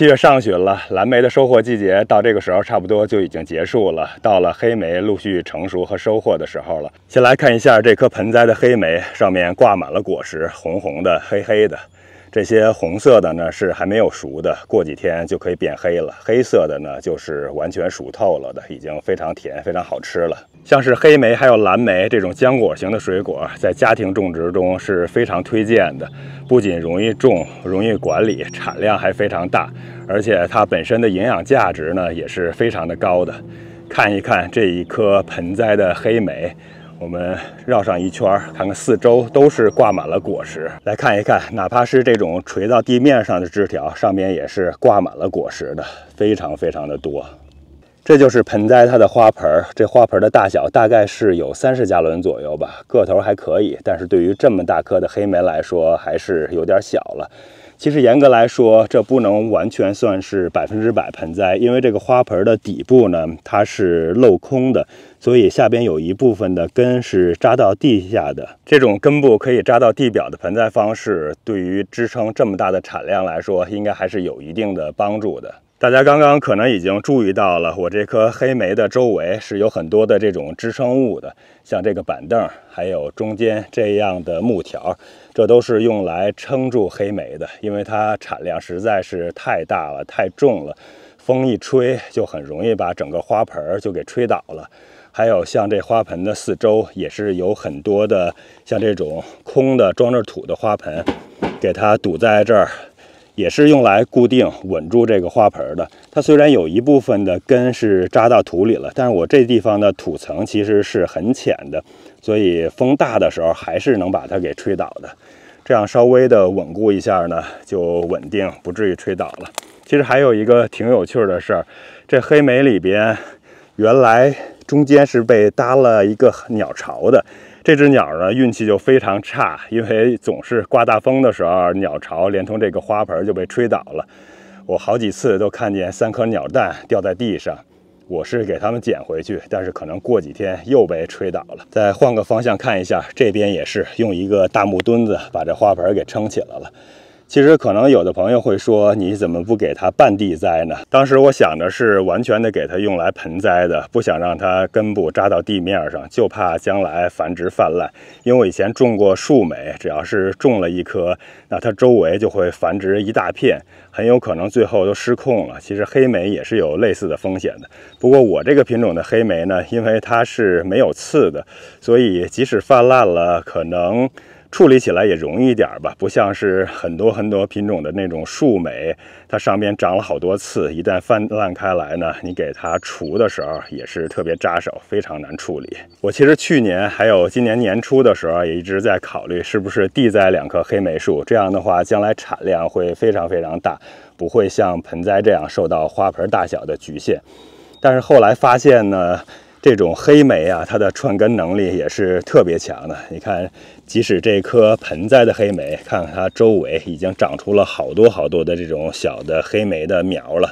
7月上旬了，蓝莓的收获季节到这个时候差不多就已经结束了，到了黑莓陆续成熟和收获的时候了。先来看一下这棵盆栽的黑莓，上面挂满了果实，红红的、黑黑的。这些红色的呢是还没有熟的，过几天就可以变黑了；黑色的呢就是完全熟透了的，已经非常甜、非常好吃了。像是黑莓还有蓝莓这种浆果型的水果，在家庭种植中是非常推荐的，不仅容易种、容易管理，产量还非常大，而且它本身的营养价值呢也是非常的高的。看一看这一颗盆栽的黑莓。我们绕上一圈，看看四周都是挂满了果实。来看一看，哪怕是这种垂到地面上的枝条，上面也是挂满了果实的，非常非常的多。这就是盆栽它的花盆，这花盆的大小大概是有30加仑左右吧，个头还可以，但是对于这么大颗的黑莓来说，还是有点小了。其实严格来说，这不能完全算是100%盆栽，因为这个花盆的底部呢，它是镂空的，所以下边有一部分的根是扎到地下的。这种根部可以扎到地表的盆栽方式，对于支撑这么大的产量来说，应该还是有一定的帮助的。大家刚刚可能已经注意到了，我这颗黑莓的周围是有很多的这种支撑物的，像这个板凳，还有中间这样的木条，这都是用来撑住黑莓的，因为它产量实在是太大了，太重了，风一吹就很容易把整个花盆就给吹倒了。还有像这花盆的四周也是有很多的像这种空的装着土的花盆，给它堵在这儿。也是用来固定稳住这个花盆的。它虽然有一部分的根是扎到土里了，但是我这地方的土层其实是很浅的，所以风大的时候还是能把它给吹倒的。这样稍微的稳固一下呢，就稳定，不至于吹倒了。其实还有一个挺有趣的事儿，这黑莓里边原来中间是被搭了一个鸟巢的。这只鸟呢运气就非常差，因为总是刮大风的时候，鸟巢连同这个花盆就被吹倒了。我好几次都看见3颗鸟蛋掉在地上，我是给它们捡回去，但是可能过几天又被吹倒了。再换个方向看一下，这边也是用一个大木墩子把这花盆给撑起来了。其实可能有的朋友会说，你怎么不给它半地栽呢？当时我想的是完全的给它用来盆栽的，不想让它根部扎到地面上，就怕将来繁殖泛滥。因为我以前种过树莓，只要是种了一颗，那它周围就会繁殖一大片，很有可能最后都失控了。其实黑莓也是有类似的风险的。不过我这个品种的黑莓呢，因为它是没有刺的，所以即使泛滥了，可能处理起来也容易一点吧，不像是很多品种的那种树莓，它上面长了好多刺，一旦泛滥开来呢，你给它除的时候也是特别扎手，非常难处理。我其实去年还有今年年初的时候也一直在考虑是不是地栽2棵黑莓树，这样的话将来产量会非常非常大，不会像盆栽这样受到花盆大小的局限。但是后来发现呢，这种黑莓啊，它的串根能力也是特别强的。你看，即使这颗盆栽的黑莓，看看它周围已经长出了好多的这种小的黑莓的苗了，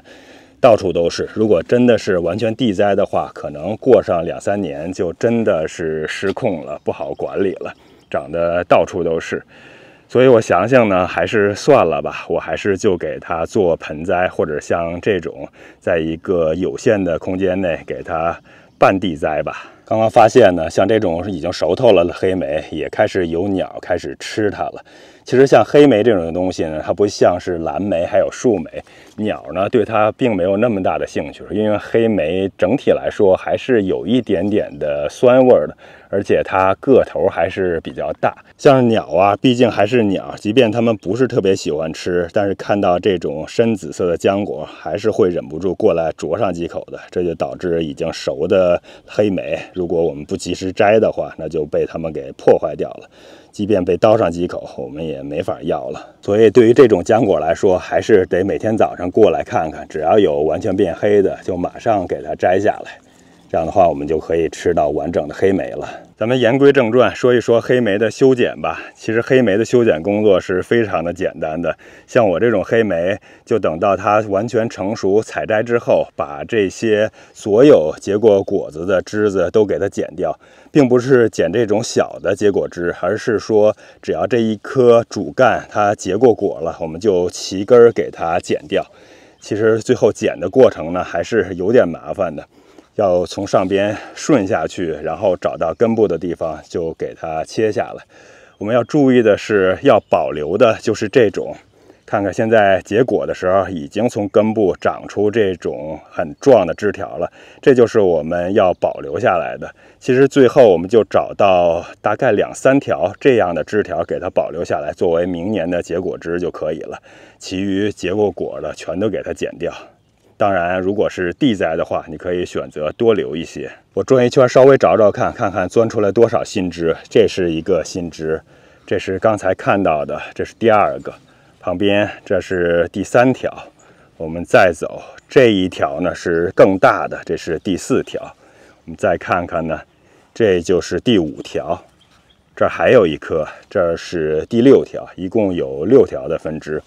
到处都是。如果真的是完全地栽的话，可能过上2、3年就真的是失控了，不好管理了，长得到处都是。所以我想想呢，还是算了吧，我还是就给它做盆栽，或者像这种，在一个有限的空间内给它半地栽吧。刚刚发现呢，像这种已经熟透了的黑莓，也开始有鸟开始吃它了。其实像黑莓这种东西呢，它不像是蓝莓还有树莓，鸟呢对它并没有那么大的兴趣，因为黑莓整体来说还是有一点点的酸味的，而且它个头还是比较大。像鸟啊，毕竟还是鸟，即便它们不是特别喜欢吃，但是看到这种深紫色的浆果，还是会忍不住过来啄上几口的。这就导致已经熟的黑莓，如果我们不及时摘的话，那就被它们给破坏掉了。即便被叨上几口，我们也没法要了。所以对于这种浆果来说，还是得每天早上过来看看，只要有完全变黑的，就马上给它摘下来。这样的话，我们就可以吃到完整的黑莓了。咱们言归正传，说一说黑莓的修剪吧。其实黑莓的修剪工作是非常的简单的，像我这种黑莓，就等到它完全成熟采摘之后，把这些所有结过果子的枝子都给它剪掉，并不是剪这种小的结果枝，而是说只要这一颗主干它结过果了，我们就齐根给它剪掉。其实最后剪的过程呢，还是有点麻烦的，要从上边顺下去，然后找到根部的地方就给它切下来。我们要注意的是，要保留的就是这种，看看现在结果的时候，已经从根部长出这种很壮的枝条了，这就是我们要保留下来的。其实最后我们就找到大概2、3条这样的枝条，给它保留下来，作为明年的结果枝就可以了。其余结过果的全都给它剪掉。当然，如果是地栽的话，你可以选择多留一些。我转一圈，稍微找找看，看看钻出来多少新枝。这是一个新枝，这是刚才看到的，这是第2个。旁边这是第3条。我们再走，这一条呢是更大的，这是第4条。我们再看看呢，这就是第5条。这儿还有一棵，这是第6条，一共有6条的分支。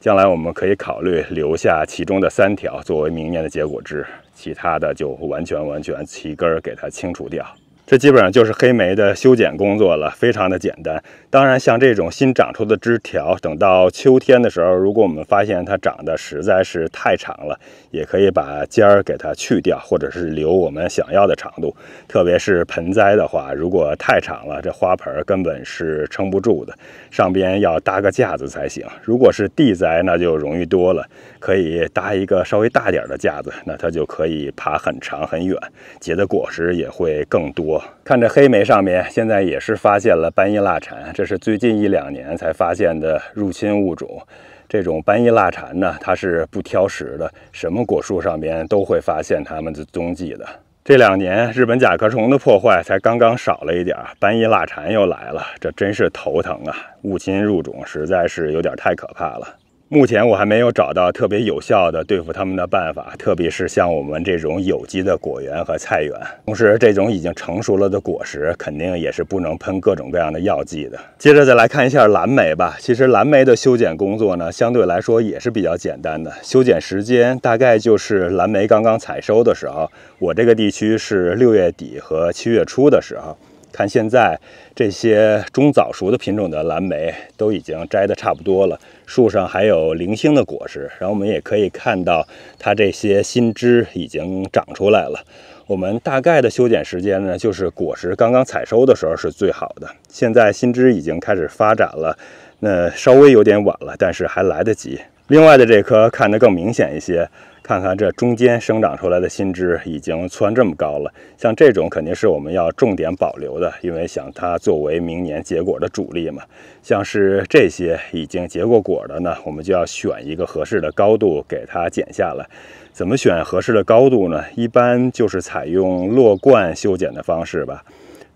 将来我们可以考虑留下其中的3条作为明年的结果枝，其他的就完全齐根给它清除掉。这基本上就是黑莓的修剪工作了，非常的简单。当然，像这种新长出的枝条，等到秋天的时候，如果我们发现它长得实在是太长了，也可以把尖儿给它去掉，或者是留我们想要的长度。特别是盆栽的话，如果太长了，这花盆根本是撑不住的，上边要搭个架子才行。如果是地栽，那就容易多了，可以搭一个稍微大点的架子，那它就可以爬很长很远，结的果实也会更多。看这黑莓上面，现在也是发现了斑衣蜡蝉，这是最近1、2年才发现的入侵物种。这种斑衣蜡蝉呢，它是不挑食的，什么果树上面都会发现它们的踪迹的。这2年日本甲壳虫的破坏才刚刚少了一点，斑衣蜡蝉又来了，这真是头疼啊！入侵入种实在是有点太可怕了。目前我还没有找到特别有效的对付它们的办法，特别是像我们这种有机的果园和菜园。同时，这种已经成熟了的果实肯定也是不能喷各种各样的药剂的。接着再来看一下蓝莓吧。其实蓝莓的修剪工作呢，相对来说也是比较简单的。修剪时间大概就是蓝莓刚刚采收的时候，我这个地区是6月底和7月初的时候。看现在这些中早熟的品种的蓝莓都已经摘得差不多了，树上还有零星的果实，然后我们也可以看到它这些新枝已经长出来了。我们大概的修剪时间呢，就是果实刚刚采收的时候是最好的。现在新枝已经开始发展了，那稍微有点晚了，但是还来得及。另外的这棵看得更明显一些，看看这中间生长出来的新枝已经蹿这么高了，像这种肯定是我们要重点保留的，因为想它作为明年结果的主力嘛。像是这些已经结过果的呢，我们就要选一个合适的高度给它剪下来。怎么选合适的高度呢？一般就是采用落冠修剪的方式吧。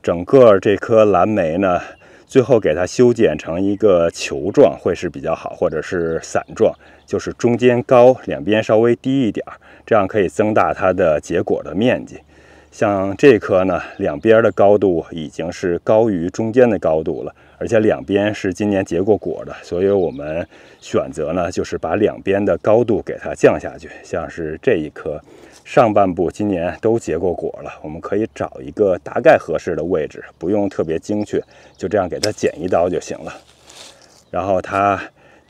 整个这颗蓝莓呢，最后给它修剪成一个球状会是比较好，或者是伞状，就是中间高，两边稍微低一点，这样可以增大它的结果的面积。像这颗呢，两边的高度已经是高于中间的高度了，而且两边是今年结过果的，所以我们选择呢，就是把两边的高度给它降下去。像是这一颗，上半部今年都结过果了，我们可以找一个大概合适的位置，不用特别精确，就这样给它剪一刀就行了。然后它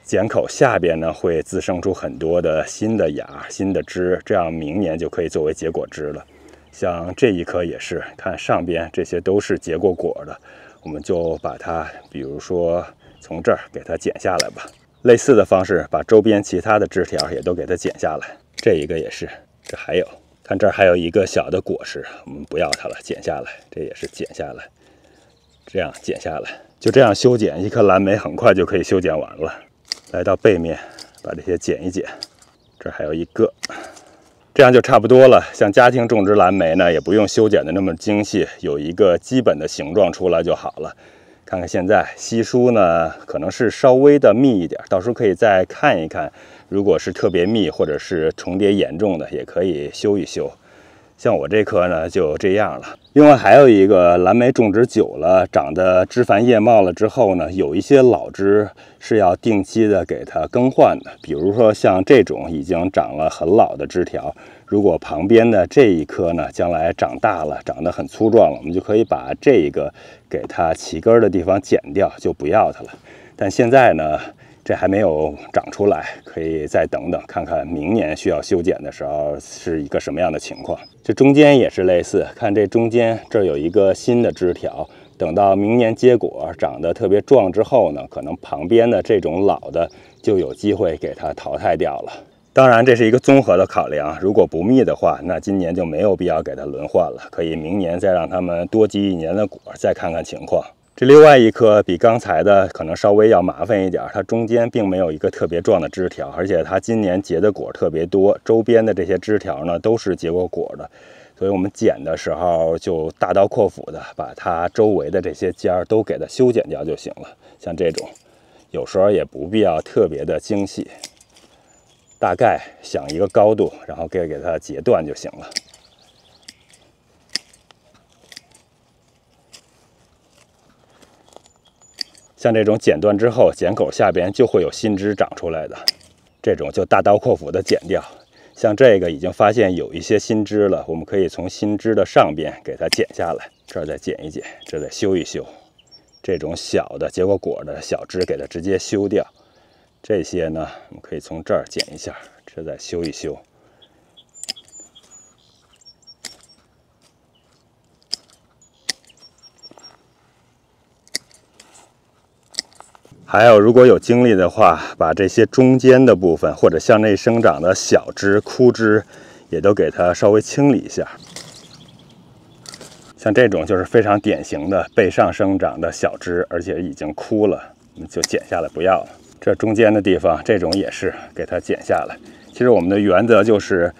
剪口下边呢，会滋生出很多的新的芽、新的枝，这样明年就可以作为结果枝了。像这一颗也是，看上边这些都是结过果的，我们就把它，比如说从这儿给它剪下来吧。类似的方式，把周边其他的枝条也都给它剪下来。这一个也是，这还有，看这儿还有一个小的果实，我们不要它了，剪下来。这也是剪下来，这样剪下来，就这样修剪一颗蓝莓，很快就可以修剪完了。来到背面，把这些剪一剪，这儿还有一个。这样就差不多了。像家庭种植蓝莓呢，也不用修剪的那么精细，有一个基本的形状出来就好了。看看现在稀疏呢，可能是稍微的密一点，到时候可以再看一看。如果是特别密或者是重叠严重的，也可以修一修。像我这棵呢就这样了。另外还有一个蓝莓种植久了，长得枝繁叶茂了之后呢，有一些老枝是要定期的给它更换的。比如说像这种已经长了很老的枝条，如果旁边的这一棵呢将来长大了，长得很粗壮了，我们就可以把这个给它齐根的地方剪掉，就不要它了。但现在呢，这还没有长出来，可以再等等，看看明年需要修剪的时候是一个什么样的情况。这中间也是类似，看这中间这儿有一个新的枝条，等到明年结果长得特别壮之后呢，可能旁边的这种老的就有机会给它淘汰掉了。当然，这是一个综合的考量。如果不密的话，那今年就没有必要给它轮换了，可以明年再让它们多结一年的果，再看看情况。这另外一棵比刚才的可能稍微要麻烦一点，它中间并没有一个特别壮的枝条，而且它今年结的果特别多，周边的这些枝条呢都是结过果的，所以我们剪的时候就大刀阔斧的把它周围的这些尖儿都给它修剪掉就行了。像这种，有时候也不必要特别的精细，大概想一个高度，然后给它截断就行了。像这种剪断之后，剪口下边就会有新枝长出来的，这种就大刀阔斧的剪掉。像这个已经发现有一些新枝了，我们可以从新枝的上边给它剪下来，这儿再剪一剪，这再修一修。这种小的结过果的小枝给它直接修掉。这些呢，我们可以从这儿剪一下，这再修一修。还有，如果有精力的话，把这些中间的部分或者向内生长的小枝、枯枝，也都给它稍微清理一下。像这种就是非常典型的背上生长的小枝，而且已经枯了，我们就剪下来不要了。这中间的地方，这种也是给它剪下来。其实我们的原则就是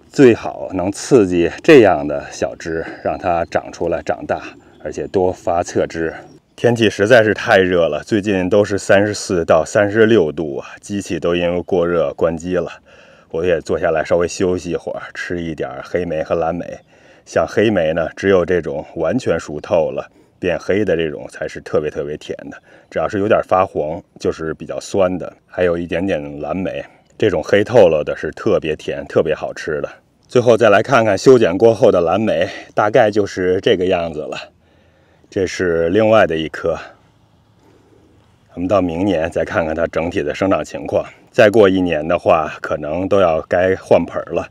最好能刺激这样的小枝，让它长出来、长大，而且多发侧枝。天气实在是太热了，最近都是34到36度啊，机器都因为过热关机了。我也坐下来稍微休息一会儿，吃一点黑莓和蓝莓。像黑莓呢，只有这种完全熟透了变黑的这种才是特别甜的，只要是有点发黄就是比较酸的。还有一点点蓝莓，这种黑透了的是特别甜、特别好吃的。最后再来看看修剪过后的蓝莓，大概就是这个样子了。这是另外的一棵，我们到明年再看看它整体的生长情况。再过1年的话，可能都要该换盆了。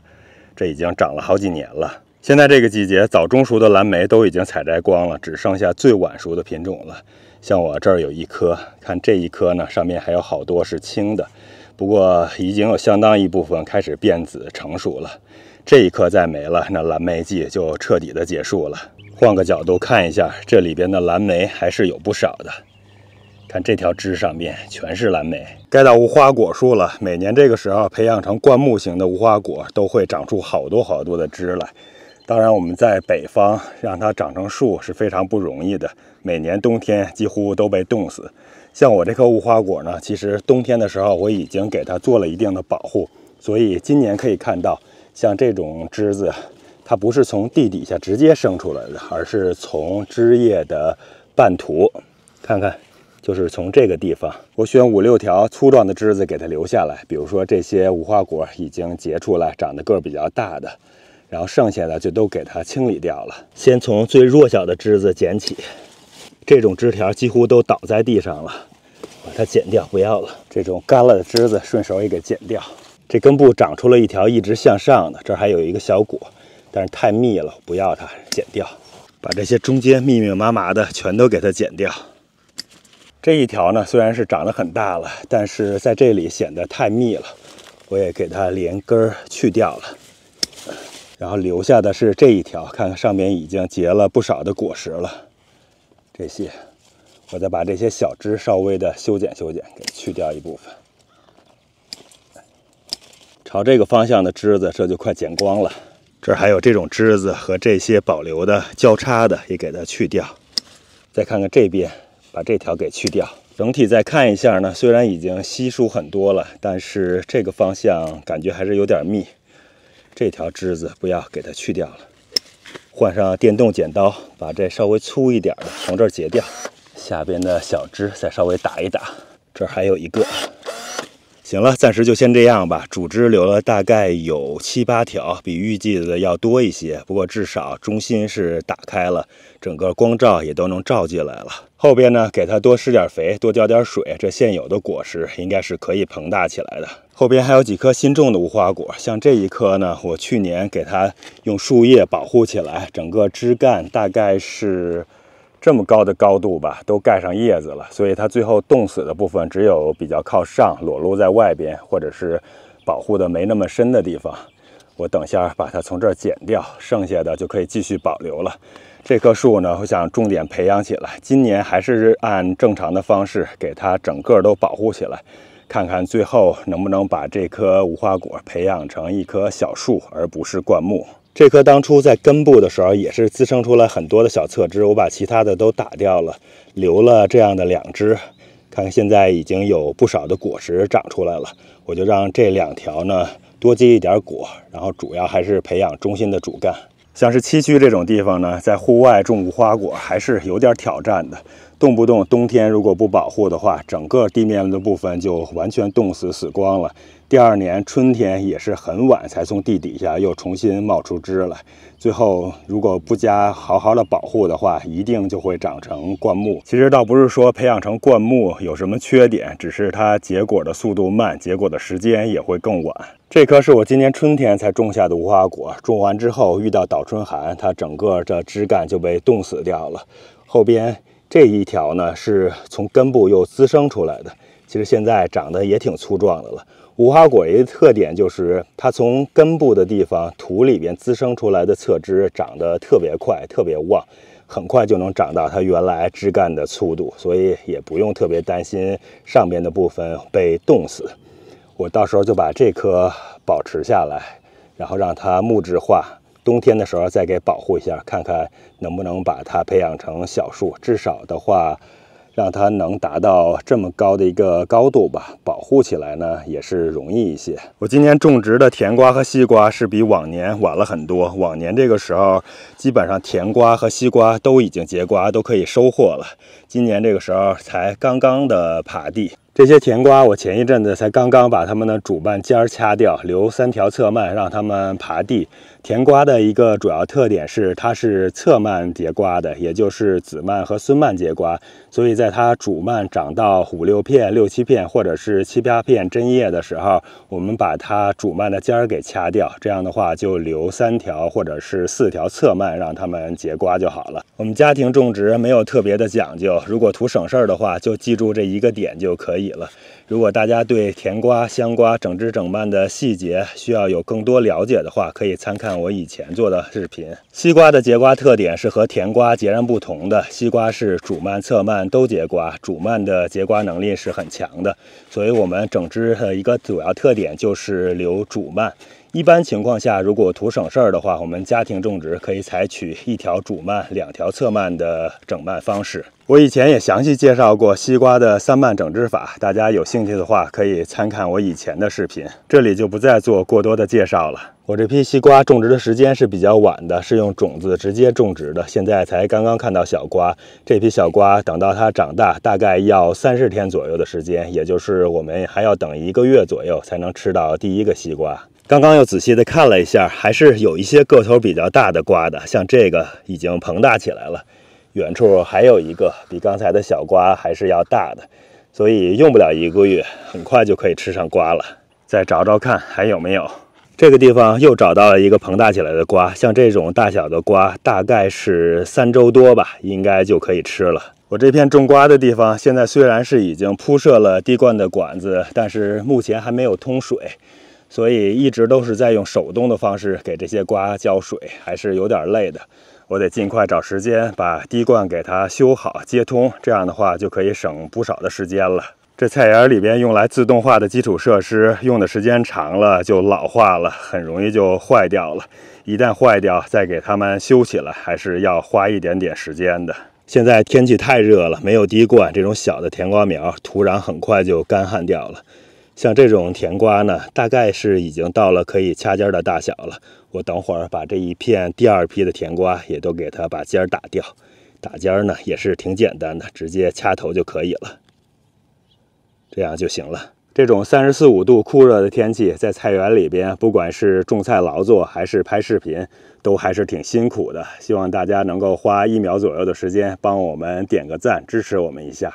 这已经长了好几年了。现在这个季节，早中熟的蓝莓都已经采摘光了，只剩下最晚熟的品种了。像我这儿有一颗，看这一颗呢，上面还有好多是青的，不过已经有相当一部分开始变紫成熟了。这一颗再没了，那蓝莓季就彻底的结束了。换个角度看一下，这里边的蓝莓还是有不少的。看这条枝上面全是蓝莓，该到无花果树了。每年这个时候培养成灌木型的无花果都会长出好多的枝来。当然我们在北方让它长成树是非常不容易的，每年冬天几乎都被冻死。像我这棵无花果呢，其实冬天的时候我已经给它做了一定的保护，所以今年可以看到像这种枝子，它不是从地底下直接生出来的，而是从枝叶的半途，看看，就是从这个地方，我选5、6条粗壮的枝子给它留下来。比如说这些无花果已经结出来，长得个儿比较大的，然后剩下的就都给它清理掉了。先从最弱小的枝子捡起，这种枝条几乎都倒在地上了，把它剪掉，不要了。这种干了的枝子顺手也给剪掉。这根部长出了一条一直向上的，这儿还有一个小果。但是太密了，不要它，剪掉。把这些中间密密麻麻的全都给它剪掉。这一条呢，虽然是长得很大了，但是在这里显得太密了，我也给它连根儿去掉了。然后留下的是这一条，看看上面已经结了不少的果实了。这些，我再把这些小枝稍微的修剪，给去掉一部分。朝这个方向的枝子，这就快剪光了。这儿还有这种枝子和这些保留的交叉的，也给它去掉。再看看这边，把这条给去掉。整体再看一下呢，虽然已经稀疏很多了，但是这个方向感觉还是有点密。这条枝子不要，给它去掉了。换上电动剪刀，把这稍微粗一点的从这儿截掉。下边的小枝再稍微打一打。这儿还有一个，行了，暂时就先这样吧。主枝留了大概有7、8条，比预计的要多一些。不过至少中心是打开了，整个光照也都能照进来了。后边呢，给它多施点肥，多浇点水，这现有的果实应该是可以膨大起来的。后边还有几颗新种的无花果，像这一颗呢，我去年给它用树叶保护起来，整个枝干大概是这么高的高度吧，都盖上叶子了，所以它最后冻死的部分只有比较靠上裸露在外边，或者是保护的没那么深的地方。我等下把它从这儿剪掉，剩下的就可以继续保留了。这棵树呢，我想重点培养起来，今年还是按正常的方式给它整个都保护起来，看看最后能不能把这棵无花果培养成一棵小树，而不是灌木。这棵当初在根部的时候也是滋生出来很多的小侧枝，我把其他的都打掉了，留了这样的2枝。看看现在已经有不少的果实长出来了，我就让这2条呢多结一点果，然后主要还是培养中心的主干。像是七区这种地方呢，在户外种无花果还是有点挑战的，动不动冬天如果不保护的话，整个地面的部分就完全冻死光了。第2年春天也是很晚才从地底下又重新冒出枝来，最后如果不加好好的保护的话，一定就会长成灌木。其实倒不是说培养成灌木有什么缺点，只是它结果的速度慢，结果的时间也会更晚。这棵是我今年春天才种下的无花果，种完之后遇到倒春寒，它整个的枝干就被冻死掉了。后边这一条呢是从根部又滋生出来的，其实现在长得也挺粗壮的了。无花果一个特点就是它从根部的地方土里边滋生出来的侧枝长得特别快，特别旺，很快就能长到它原来枝干的粗度，所以也不用特别担心上边的部分被冻死。我到时候就把这棵保持下来，然后让它木质化，冬天的时候再给保护一下，看看能不能把它培养成小树，至少的话让它能达到这么高的一个高度吧，保护起来呢也是容易一些。我今年种植的甜瓜和西瓜是比往年晚了很多，往年这个时候基本上甜瓜和西瓜都已经结瓜，都可以收获了，今年这个时候才刚刚的爬地。这些甜瓜我前一阵子才刚刚把它们的主蔓尖掐掉，留3条侧蔓让它们爬地。甜瓜的一个主要特点是它是侧蔓结瓜的，也就是子蔓和孙蔓结瓜，所以在它主蔓长到5、6片、6、7片或者是7、8片针叶的时候，我们把它主蔓的尖给掐掉，这样的话就留3条或者是4条侧蔓让它们结瓜就好了。我们家庭种植没有特别的讲究，如果图省事儿的话，就记住这一个点就可以了。如果大家对甜瓜、香瓜整枝整蔓的细节需要有更多了解的话，可以参看我以前做的视频。西瓜的结瓜特点是和甜瓜截然不同的，西瓜是主蔓、侧蔓都结瓜，主蔓的结瓜能力是很强的，所以我们整枝的一个主要特点就是留主蔓。一般情况下，如果图省事儿的话，我们家庭种植可以采取1条主蔓、2条侧蔓的整蔓方式。我以前也详细介绍过西瓜的3蔓整枝法，大家有兴趣的话可以参看我以前的视频，这里就不再做过多的介绍了。我这批西瓜种植的时间是比较晚的，是用种子直接种植的，现在才刚刚看到小瓜。这批小瓜等到它长大，大概要30天左右的时间，也就是我们还要等1个月左右才能吃到第1个西瓜。刚刚又仔细的看了一下，还是有一些个头比较大的瓜的，像这个已经膨大起来了，远处还有一个比刚才的小瓜还是要大的，所以用不了1个月，很快就可以吃上瓜了。再找找看还有没有。这个地方又找到了一个膨大起来的瓜，像这种大小的瓜大概是3周多吧，应该就可以吃了。我这片种瓜的地方现在虽然是已经铺设了滴灌的管子，但是目前还没有通水，所以一直都是在用手动的方式给这些瓜浇水，还是有点累的。我得尽快找时间把滴灌给它修好接通，这样的话就可以省不少的时间了。这菜园里边用来自动化的基础设施，用的时间长了就老化了，很容易就坏掉了。一旦坏掉，再给它们修起来，还是要花一点点时间的。现在天气太热了，没有滴灌，这种小的甜瓜苗土壤很快就干旱掉了。像这种甜瓜呢，大概是已经到了可以掐尖的大小了。我等会儿把这一片第2批的甜瓜也都给它把尖打掉。打尖呢也是挺简单的，直接掐头就可以了，这样就行了。这种34、5度酷热的天气，在菜园里边，不管是种菜劳作还是拍视频，都还是挺辛苦的。希望大家能够花1秒左右的时间帮我们点个赞，支持我们一下。